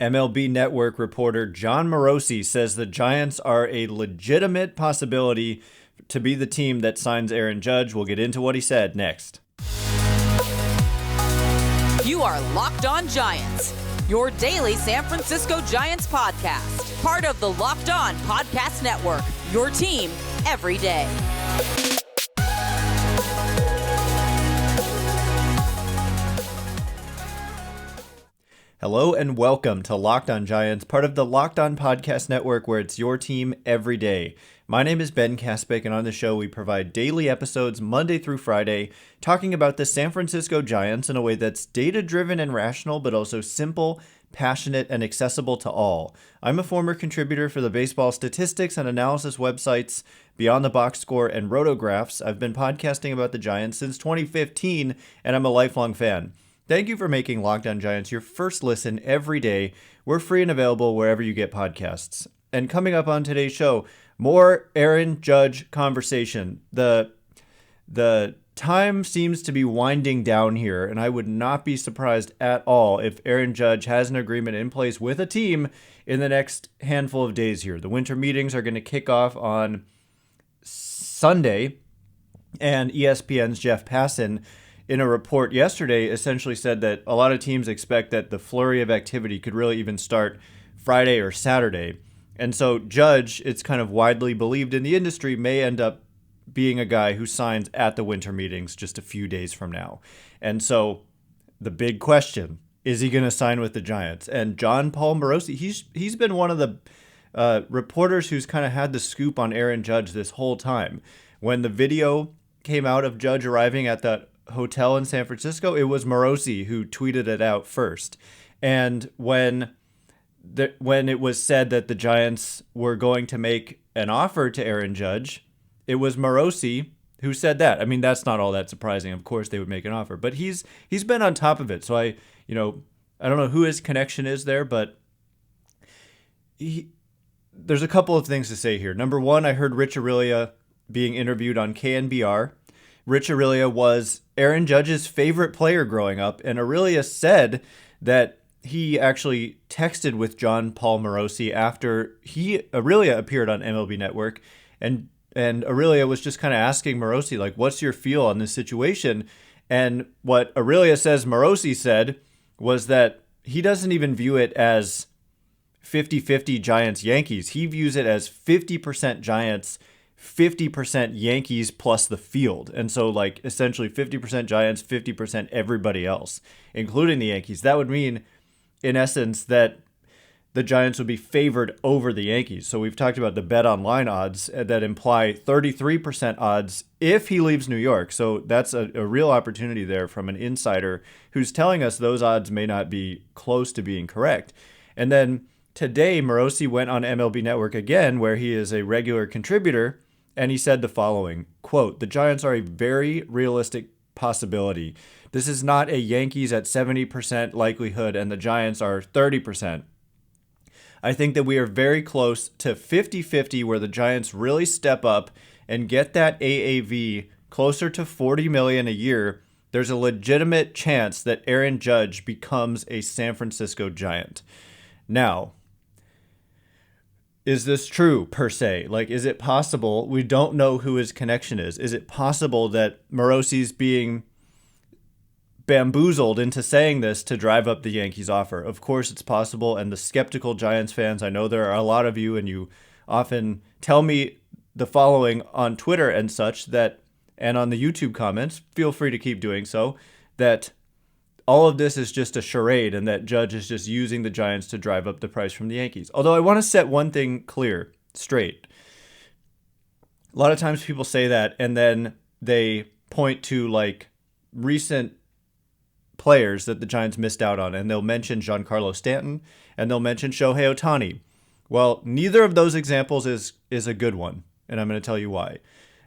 MLB Network reporter Jon Morosi says the Giants are a legitimate possibility to be the team that signs Aaron Judge. We'll get into what he said next. You are Locked On Giants, your daily San Francisco Giants podcast. Part of the Locked On Podcast Network, your team every day. Hello and welcome to Locked On Giants, part of the Locked On Podcast Network, where it's your team every day. My name is Ben Kaspick, and on the show we provide daily episodes Monday through Friday, talking about the San Francisco Giants in a way that's data-driven and rational, but also simple, passionate, and accessible to all. I'm a former contributor for the baseball statistics and analysis websites Beyond the Box Score and Rotographs. I've been podcasting about the Giants since 2015, and I'm a lifelong fan. Thank you for making Locked On Giants your first listen every day. We're free and available wherever you get podcasts. And coming up on today's show, more Aaron Judge conversation. The time seems to be winding down here, and I would not be surprised at all if Aaron Judge has an agreement in place with a team in the next handful of days here. The winter meetings are going to kick off on Sunday, and ESPN's Jeff Passan, in a report yesterday, essentially said that a lot of teams expect that the flurry of activity could really even start Friday or Saturday. And so Judge, it's kind of widely believed in the industry, may end up being a guy who signs at the winter meetings just a few days from now. And so the big question, is he going to sign with the Giants? And Jon Morosi, he's been one of the reporters who's kind of had the scoop on Aaron Judge this whole time. When the video came out of Judge arriving at that hotel in San Francisco, it was Morosi who tweeted it out first. And when it was said that the Giants were going to make an offer to Aaron Judge, it was Morosi who said that. I mean, that's not all that surprising. Of course they would make an offer, but he's been on top of it. So I don't know who his connection is there, but there's a couple of things to say here. Number one, I heard Rich Aurilia being interviewed on KNBR. Rich Aurilia was Aaron Judge's favorite player growing up, and Aurilia said that he actually texted with Jon Morosi after Aurilia appeared on MLB Network, and Aurilia was just kind of asking Morosi, like, what's your feel on this situation? And what Aurilia says Morosi said was that he doesn't even view it as 50-50 Giants-Yankees. He views it as 50% Giants, 50% Yankees plus the field. And so, like, essentially 50% Giants, 50% everybody else, including the Yankees. That would mean, in essence, that the Giants would be favored over the Yankees. So we've talked about the bet online odds that imply 33% odds if he leaves New York. So that's a real opportunity there from an insider who's telling us those odds may not be close to being correct. And then today, Morosi went on MLB Network again, where he is a regular contributor, and he said the following, quote, "The Giants are a very realistic possibility. This is not a Yankees at 70% likelihood and the Giants are 30%. I think that we are very close to 50-50 where the Giants really step up and get that AAV closer to $40 million a year. There's a legitimate chance that Aaron Judge becomes a San Francisco Giant." Now, is this true, per se? Like, is it possible? We don't know who his connection is. Is it possible that Morosi's being bamboozled into saying this to drive up the Yankees' offer? Of course it's possible, and the skeptical Giants fans, I know there are a lot of you, and you often tell me the following on Twitter and such, that, and on the YouTube comments, feel free to keep doing so, that all of this is just a charade and that Judge is just using the Giants to drive up the price from the Yankees. Although I want to set one thing straight. A lot of times people say that and then they point to, like, recent players that the Giants missed out on, and they'll mention Giancarlo Stanton and they'll mention Shohei Ohtani. Well, neither of those examples is a good one, and I'm going to tell you why.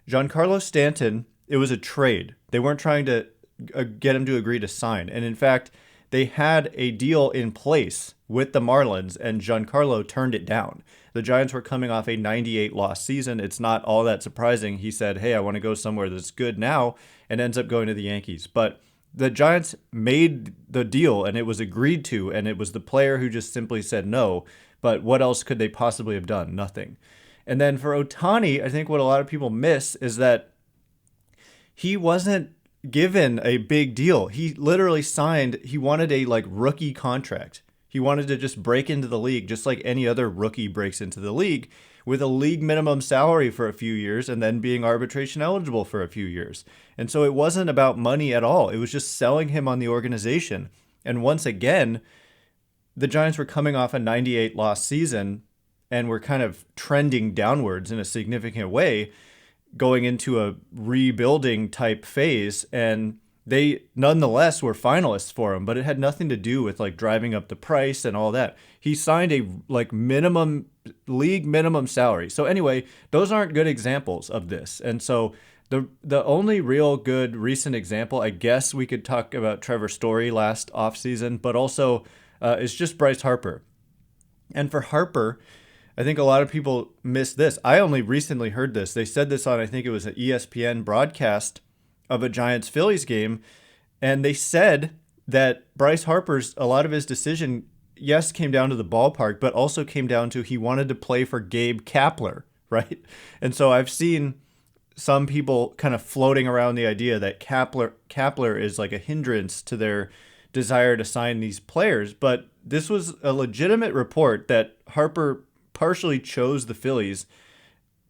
Giancarlo Stanton, it was a trade. They weren't trying to get him to agree to sign. And in fact, they had a deal in place with the Marlins, and Giancarlo turned it down. The Giants were coming off a 98-loss season. It's not all that surprising. He said, hey, I want to go somewhere that's good now, and ends up going to the Yankees. But The Giants made the deal and it was agreed to, and it was the player who just simply said no. But what else could they possibly have done? Nothing. And then for Ohtani, I think what a lot of people miss is that he wasn't given a big deal. He literally signed, he wanted a rookie contract. He wanted to just break into the league just like any other rookie breaks into the league, with a league minimum salary for a few years and then being arbitration eligible for a few years. And so it wasn't about money at all. It was just selling him on the organization. And once again, the Giants were coming off a 98 loss season and were kind of trending downwards in a significant way, going into a rebuilding type phase. And they nonetheless were finalists for him, but it had nothing to do with driving up the price and all that. He signed a league minimum salary. So anyway, those aren't good examples of this. And so the only real good recent example, I guess we could talk about Trevor Story last offseason, but also is just Bryce Harper. And for Harper, I think a lot of people miss this. I only recently heard this. They said this on, I think it was an ESPN broadcast of a Giants-Phillies game, and they said that Bryce Harper's, a lot of his decision, yes, came down to the ballpark, but also came down to he wanted to play for Gabe Kapler, right? And so I've seen some people kind of floating around the idea that Kapler is like a hindrance to their desire to sign these players, but this was a legitimate report that Harper partially chose the Phillies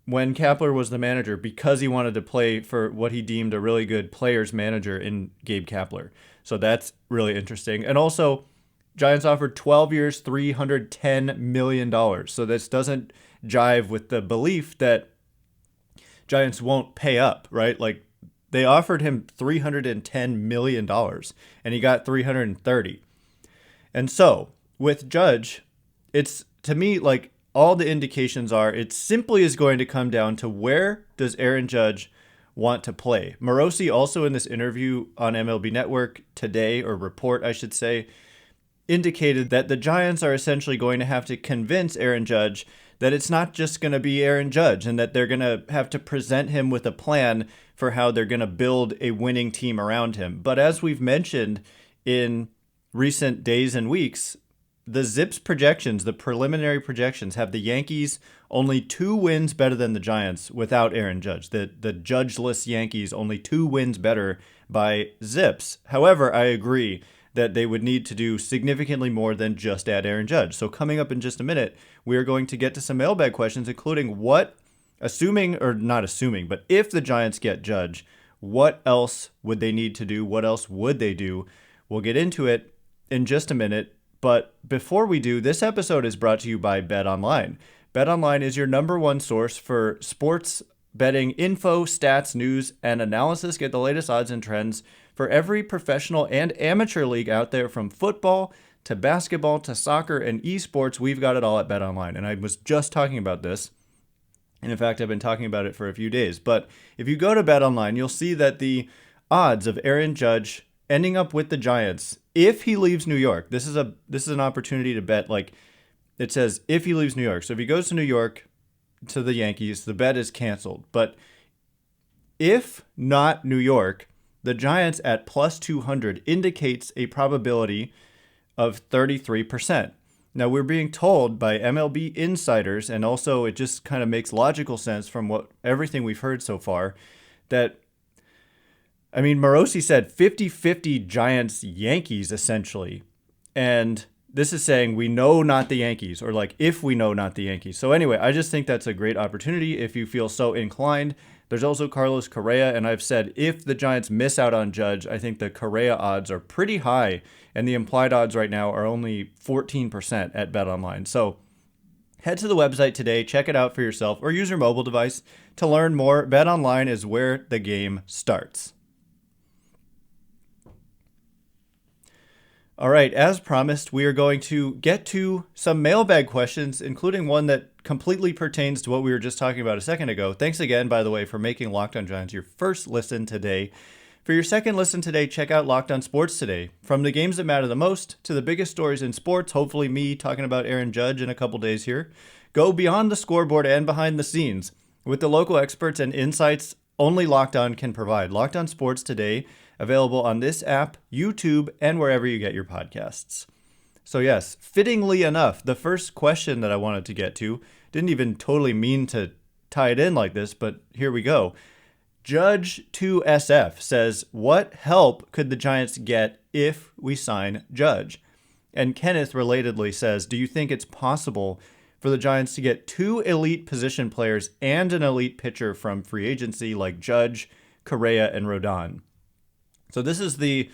when Kapler was the manager because he wanted to play for what he deemed a really good players manager in Gabe Kapler. So that's really interesting. And also, Giants offered 12 years, $310 million. So this doesn't jive with the belief that Giants won't pay up, right? They offered him $310 million and he got $330. And so with Judge, it's, to me, all the indications are it simply is going to come down to where does Aaron Judge want to play. Morosi also in this interview on MLB Network today, or report I should say, indicated that the Giants are essentially going to have to convince Aaron Judge that it's not just going to be Aaron Judge and that they're going to have to present him with a plan for how they're going to build a winning team around him. But as we've mentioned in recent days and weeks, the Zips projections, the preliminary projections, have the Yankees only 2 wins better than the Giants without Aaron Judge. The judgeless Yankees only 2 wins better by Zips. However, I agree that they would need to do significantly more than just add Aaron Judge. So coming up in just a minute, we are going to get to some mailbag questions, including what, assuming, or not assuming, but if the Giants get Judge, what else would they need to do? What else would they do? We'll get into it in just a minute. But before we do, this episode is brought to you by BetOnline. BetOnline is your number one source for sports betting info, stats, news, and analysis. Get the latest odds and trends for every professional and amateur league out there, from football to basketball to soccer and esports. We've got it all at BetOnline. And I was just talking about this. And in fact, I've been talking about it for a few days. But if you go to BetOnline, you'll see that the odds of Aaron Judge ending up with the Giants, if he leaves New York, this is an opportunity to bet. It says if he leaves New York. So if he goes to New York to the Yankees, the bet is canceled. But if not New York, the Giants at plus 200 indicates a probability of 33%. Now, we're being told by MLB insiders, and also it just kind of makes logical sense from everything we've heard so far, that Morosi said 50-50 Giants-Yankees, essentially. And this is saying we know not the Yankees, or if we know not the Yankees. So anyway, I just think that's a great opportunity if you feel so inclined. There's also Carlos Correa, and I've said if the Giants miss out on Judge, I think the Correa odds are pretty high, and the implied odds right now are only 14% at BetOnline. So head to the website today, check it out for yourself, or use your mobile device to learn more. BetOnline is where the game starts. All right, as promised, we are going to get to some mailbag questions, including one that completely pertains to what we were just talking about a second ago. Thanks again, by the way, for making Locked On Giants your first listen today. For your second listen today, check out Locked On Sports Today. From the games that matter the most to the biggest stories in sports, hopefully me talking about Aaron Judge in a couple days here, go beyond the scoreboard and behind the scenes with the local experts and insights only Locked On can provide. Locked On Sports Today available on this app, YouTube, and wherever you get your podcasts. So yes, fittingly enough, the first question that I wanted to get to, didn't even totally mean to tie it in like this, but here we go. Judge2SF says, what help could the Giants get if we sign Judge? And Kenneth relatedly says, do you think it's possible for the Giants to get 2 elite position players and an elite pitcher from free agency like Judge, Correa, and Rodon? So this is the $1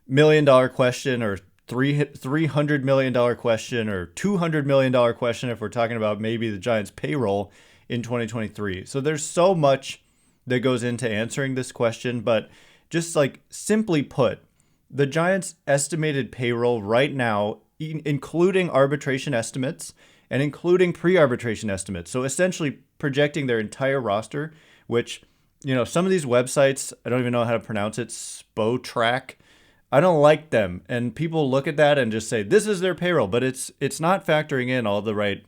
million question, or $300 million question, or $200 million question if we're talking about maybe the Giants' payroll in 2023. So there's so much that goes into answering this question, but just like simply put, the Giants' estimated payroll right now, including arbitration estimates and including pre-arbitration estimates, so essentially projecting their entire roster, which, you know, some of these websites, I don't even know how to pronounce it, Spotrac, I don't like them. And people look at that and just say, this is their payroll, but it's not factoring in all the right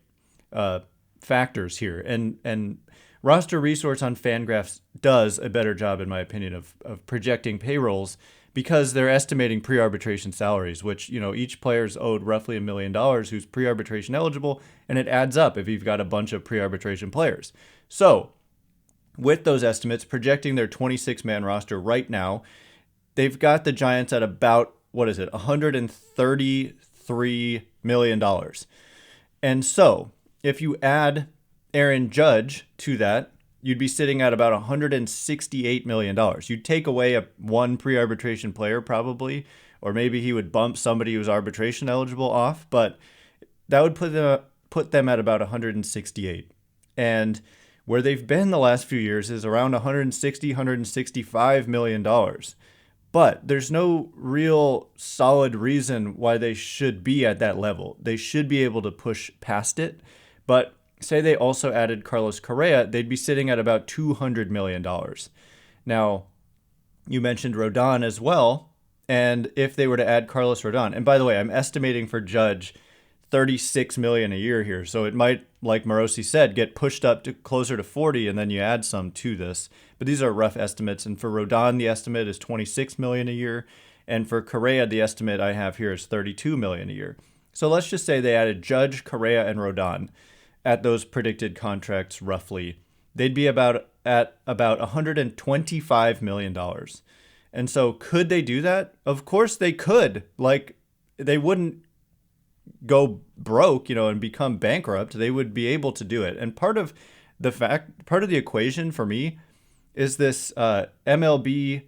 factors here. And Roster Resource on Fangraphs does a better job, in my opinion, of projecting payrolls, because they're estimating pre-arbitration salaries, which, you know, each player's owed roughly $1 million who's pre-arbitration eligible, and it adds up if you've got a bunch of pre-arbitration players. So with those estimates, projecting their 26-man roster right now, they've got the Giants at about, $133 million. And so if you add Aaron Judge to that, you'd be sitting at about $168 million. You'd take away one pre-arbitration player probably, or maybe he would bump somebody who's arbitration eligible off, but that would put them at about 168. And where they've been the last few years is around $165 million. But there's no real solid reason why they should be at that level. They should be able to push past it. But say they also added Carlos Correa, they'd be sitting at about $200 million. Now, you mentioned Rodon as well. And if they were to add Carlos Rodon, and by the way, I'm estimating for Judge $36 million a year here. So it might, like Morosi said, get pushed up to closer to 40, and then you add some to this. But these are rough estimates. And for Rodon, the estimate is $26 million a year. And for Correa, the estimate I have here is $32 million a year. So let's just say they added Judge, Correa, and Rodon at those predicted contracts roughly. They'd be at about $125 million. And so could they do that? Of course they could. Like, they wouldn't go broke, and become bankrupt. They would be able to do it. And part of the equation for me is this MLB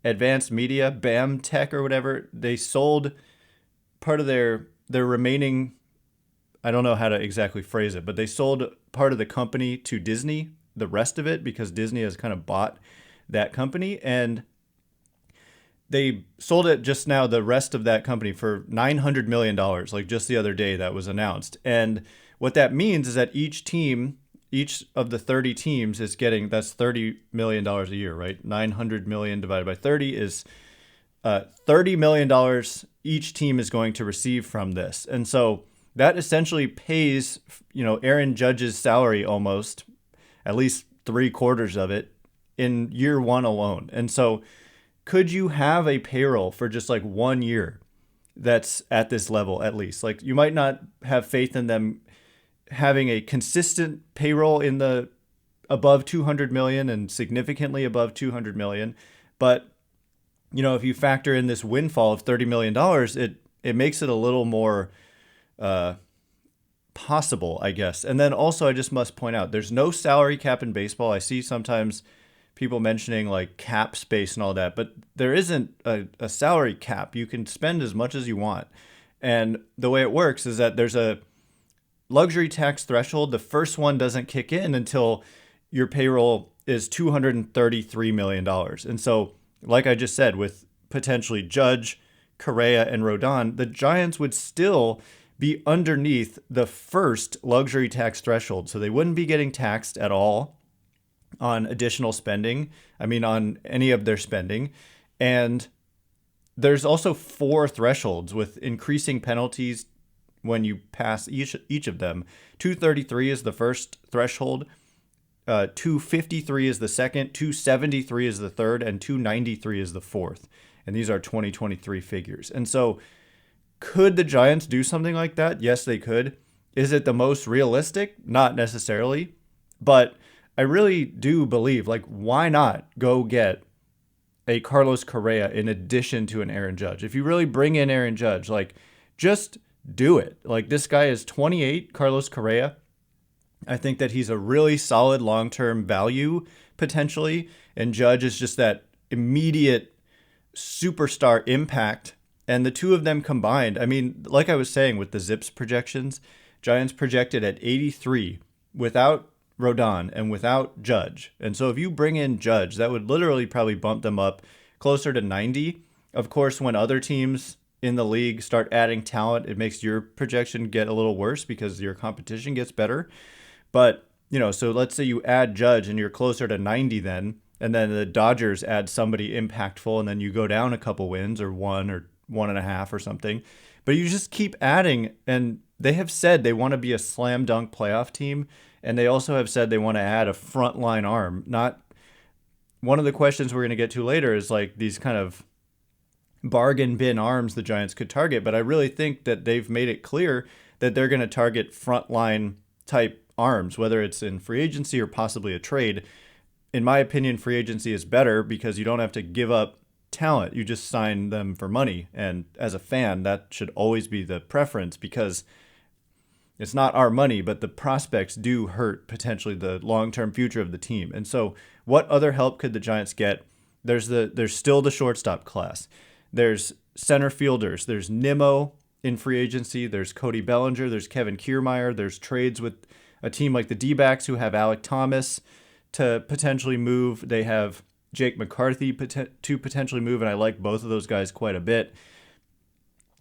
Advanced Media, BAM Tech or whatever. They sold part of their remaining, I don't know how to exactly phrase it, but they sold part of the company to Disney, the rest of it, because Disney has kind of bought that company. And they sold it just now, the rest of that company, for $900 million, like just the other day that was announced. And what that means is that each of the 30 teams is getting, that's $30 million a year, right? 900 million divided by 30 is $30 million each team is going to receive from this. And so that essentially pays, Aaron Judge's salary almost, at least 3/4 of it, in year one alone. And so could you have a payroll for just like 1 year that's at this level at least? Like, you might not have faith in them having a consistent payroll in the above 200 million and significantly above 200 million. But, if you factor in this windfall of $30 million, it makes it a little more possible, I guess. And then also, I just must point out, there's no salary cap in baseball. I see sometimes people mentioning like cap space and all that, but there isn't a salary cap. You can spend as much as you want. And the way it works is that there's a luxury tax threshold. The first one doesn't kick in until your payroll is $233 million. And so, like I just said, with potentially Judge, Correa, and Rodon, the Giants would still be underneath the first luxury tax threshold. So they wouldn't be getting taxed at all on additional spending. On any of their spending. And there's also 4 thresholds with increasing penalties when you pass each of them. 233 is the first threshold. 253 is the second, 273 is the third, and 293 is the fourth. And these are 2023 figures. And so could the Giants do something like that? Yes, they could. Is it the most realistic? Not necessarily. But I really do believe, like, why not go get a Carlos Correa in addition to an Aaron Judge? If you really bring in Aaron Judge, like, just do it. Like, this guy is 28, Carlos Correa. I think that he's a really solid long-term value potentially. And Judge is just that immediate superstar impact. And the two of them combined, I mean, like I was saying with the Zips projections, Giants projected at 83 without Rodon and without Judge. And so if you bring in Judge, that would literally probably bump them up closer to 90. Of course, when other teams in the league start adding talent, it makes your projection get a little worse because your competition gets better. But, you know, so let's say you add Judge and you're closer to 90 then, and then the Dodgers add somebody impactful, and then you go down a couple wins or 1.5 or something. But you just keep adding, and they have said they want to be a slam dunk playoff team. And they also have said they want to add a frontline arm. Not one of the questions we're going to get to later is like these kind of bargain bin arms the Giants could target. But I really think that they've made it clear that they're going to target frontline type arms, whether it's in free agency or possibly a trade. In my opinion, free agency is better because you don't have to give up talent. You just sign them for money. And as a fan, that should always be the preference because it's not our money, but the prospects do hurt potentially the long-term future of the team. And so what other help could the Giants get? There's still the shortstop class. There's center fielders. There's Nimmo in free agency. There's Cody Bellinger. There's Kevin Kiermaier. There's trades with a team like the D-backs who have Alek Thomas to potentially move. They have Jake McCarthy to potentially move, and I like both of those guys quite a bit.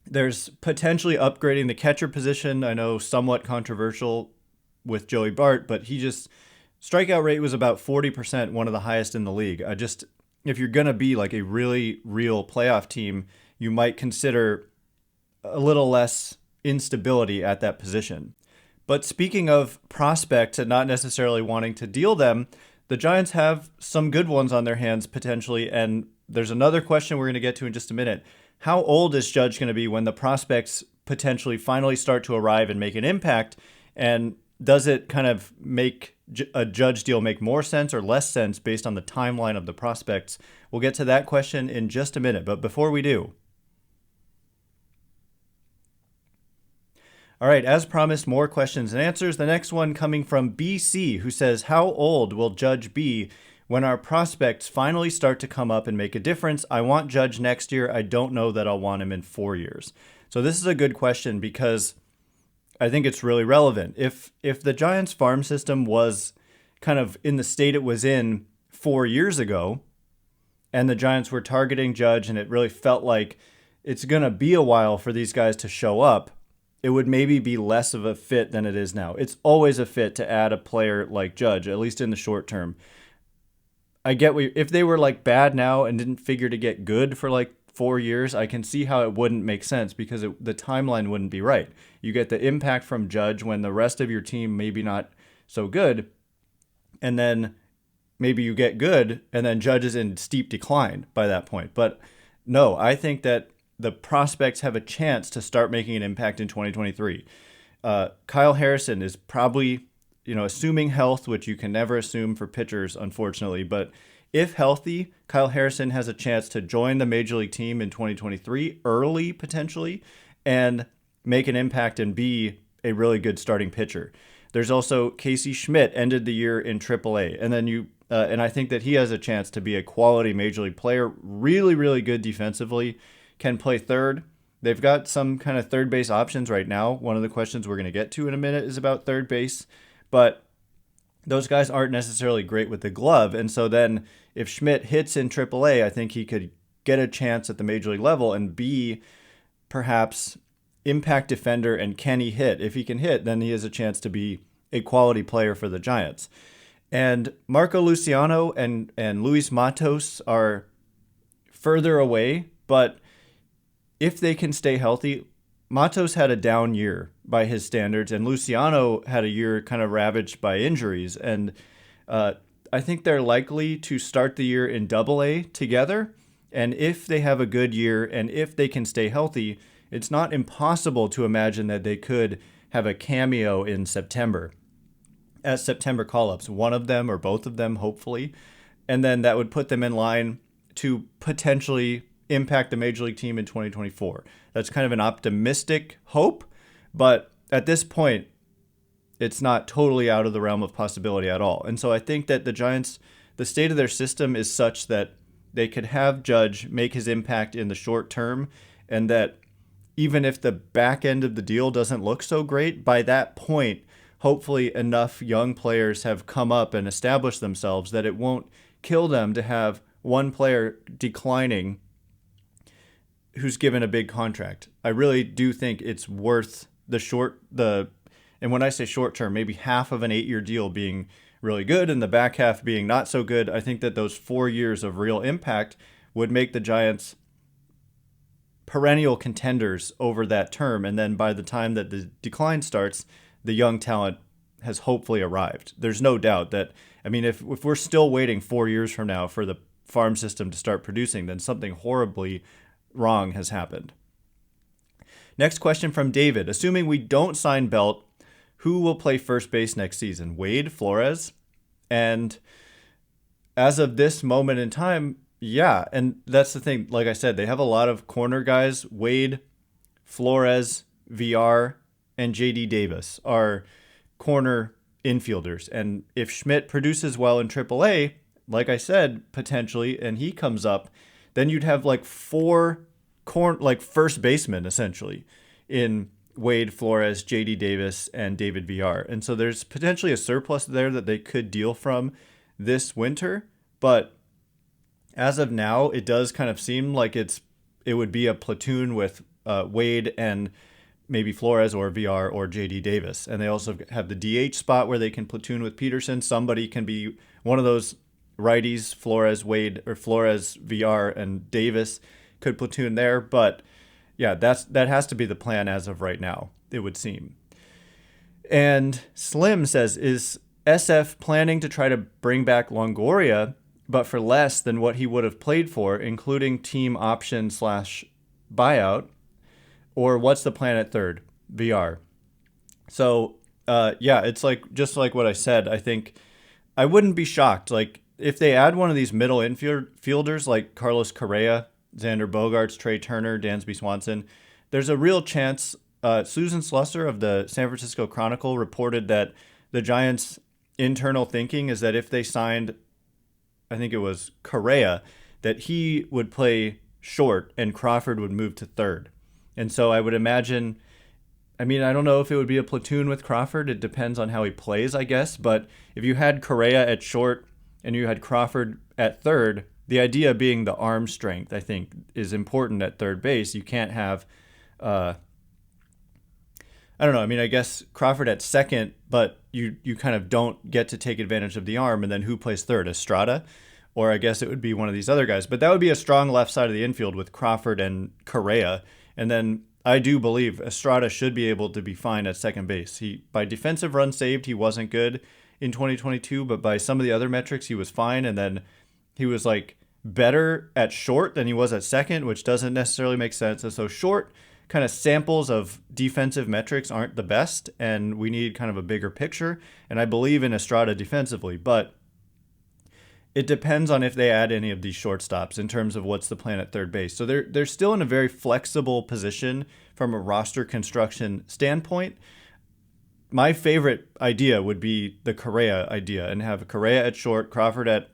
There's potentially upgrading the catcher position. I know somewhat controversial with Joey Bart, but strikeout rate was about 40%, one of the highest in the league. If you're going to be like a really real playoff team, you might consider a little less instability at that position. But speaking of prospects and not necessarily wanting to deal them, the Giants have some good ones on their hands potentially. And there's another question we're going to get to in just a minute. How old is Judge going to be when the prospects potentially finally start to arrive and make an impact? And does it kind of make a Judge deal make more sense or less sense based on the timeline of the prospects? We'll get to that question in just a minute. But before we do, all right, as promised, more questions and answers. The next one coming from BC, who says, how old will Judge be when our prospects finally start to come up and make a difference? I want Judge next year. I don't know that I'll want him in 4 years. So this is a good question because I think it's really relevant. If the Giants farm system was kind of in the state it was in 4 years ago, and the Giants were targeting Judge, and it really felt like it's going to be a while for these guys to show up, it would maybe be less of a fit than it is now. It's always a fit to add a player like Judge, at least in the short term. I get if they were like bad now and didn't figure to get good for like 4 years, I can see how it wouldn't make sense because the timeline wouldn't be right. You get the impact from Judge when the rest of your team maybe not so good, and then maybe you get good, and then Judge is in steep decline by that point. But no, I think that the prospects have a chance to start making an impact in 2023. Kyle Harrison is probably, assuming health, which you can never assume for pitchers, unfortunately, but if healthy, Kyle Harrison has a chance to join the Major League team in 2023 early, potentially, and make an impact and be a really good starting pitcher. There's also Casey Schmidt, ended the year in AAA, and then and I think that he has a chance to be a quality Major League player, really, really good defensively, can play third. They've got some kind of third base options right now. One of the questions we're going to get to in a minute is about third base, but those guys aren't necessarily great with the glove. And so then if Schmidt hits in AAA, I think he could get a chance at the Major League level and be perhaps impact defender. And can he hit? If he can hit, then he has a chance to be a quality player for the Giants. And Marco Luciano and Luis Matos are further away, but if they can stay healthy, Matos had a down year by his standards, and Luciano had a year kind of ravaged by injuries. And I think they're likely to start the year in Double-A together. And if they have a good year and if they can stay healthy, it's not impossible to imagine that they could have a cameo in September as September call-ups, one of them or both of them, hopefully. And then that would put them in line to potentially impact the Major League team in 2024. That's kind of an optimistic hope, but at this point, it's not totally out of the realm of possibility at all. And so I think that the Giants, the state of their system is such that they could have Judge make his impact in the short term, and that even if the back end of the deal doesn't look so great, by that point, hopefully enough young players have come up and established themselves that it won't kill them to have one player declining who's given a big contract. I really do think it's worth and when I say short term, maybe half of an 8-year deal being really good and the back half being not so good. I think that those 4 years of real impact would make the Giants perennial contenders over that term. And then by the time that the decline starts, the young talent has hopefully arrived. There's no doubt that, I mean, if we're still waiting 4 years from now for the farm system to start producing, then something horribly wrong has happened. Next question from David. Assuming we don't sign Belt, who will play first base next season? Wade, Flores? And as of this moment in time, yeah. And that's the thing. Like I said, they have a lot of corner guys. Wade, Flores, VR, and JD Davis are corner infielders. And if Schmidt produces well in AAA, like I said, potentially, and he comes up, then you'd have like four first basemen essentially in Wade, Flores, JD Davis, and David VR. And so there's potentially a surplus there that they could deal from this winter. But as of now, it does kind of seem like it would be a platoon with Wade and maybe Flores or VR or JD Davis. And they also have the DH spot where they can platoon with Peterson. Somebody can be one of those righties, Flores, Wade, or Flores, VR, and Davis could platoon there. But yeah, that has to be the plan as of right now, it would seem. And Slim says, is SF planning to try to bring back Longoria, but for less than what he would have played for, including team option / buyout? Or what's the plan at third? VR. So, yeah, it's just like what I said. I think I wouldn't be shocked. Like, if they add one of these middle infielders like Carlos Correa, Xander Bogaerts, Trey Turner, Dansby Swanson, there's a real chance. Susan Slusser of the San Francisco Chronicle reported that the Giants' internal thinking is that if they signed, I think it was Correa, that he would play short and Crawford would move to third. And so I would imagine, I mean, I don't know if it would be a platoon with Crawford. It depends on how he plays, I guess. But if you had Correa at short and you had Crawford at third, the idea being the arm strength, I think, is important at third base. You can't have, I don't know. I mean, I guess Crawford at second, but you kind of don't get to take advantage of the arm. And then who plays third? Estrada? Or I guess it would be one of these other guys. But that would be a strong left side of the infield with Crawford and Correa. And then I do believe Estrada should be able to be fine at second base. By defensive runs saved, he wasn't good in 2022, but by some of the other metrics, he was fine. And then he was like better at short than he was at second, which doesn't necessarily make sense. And so short kind of samples of defensive metrics aren't the best, and we need kind of a bigger picture. And I believe in Estrada defensively, but it depends on if they add any of these shortstops in terms of what's the plan at third base. So they're still in a very flexible position from a roster construction standpoint. My favorite idea would be the Correa idea and have Correa at short, Crawford at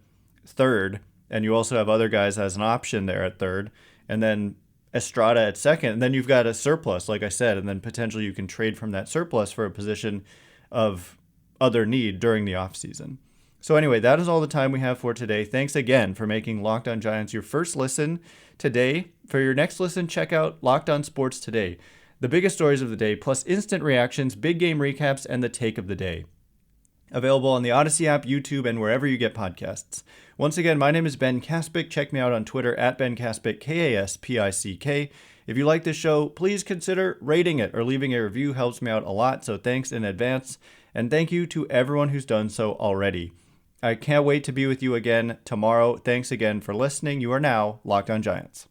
third, and you also have other guys as an option there at third, and then Estrada at second, and then you've got a surplus, like I said, and then potentially you can trade from that surplus for a position of other need during the offseason. So anyway, that is all the time we have for today. Thanks again for making Locked On Giants your first listen today. For your next listen, check out Locked On Sports Today, the biggest stories of the day, plus instant reactions, big game recaps, and the take of the day. Available on the Odyssey app, YouTube, and wherever you get podcasts. Once again, my name is Ben Kaspick. Check me out on Twitter at Ben Kaspick, Kaspick. If you like this show, please consider rating it or leaving a review. Helps me out a lot, so thanks in advance. And thank you to everyone who's done so already. I can't wait to be with you again tomorrow. Thanks again for listening. You are now Locked On Giants.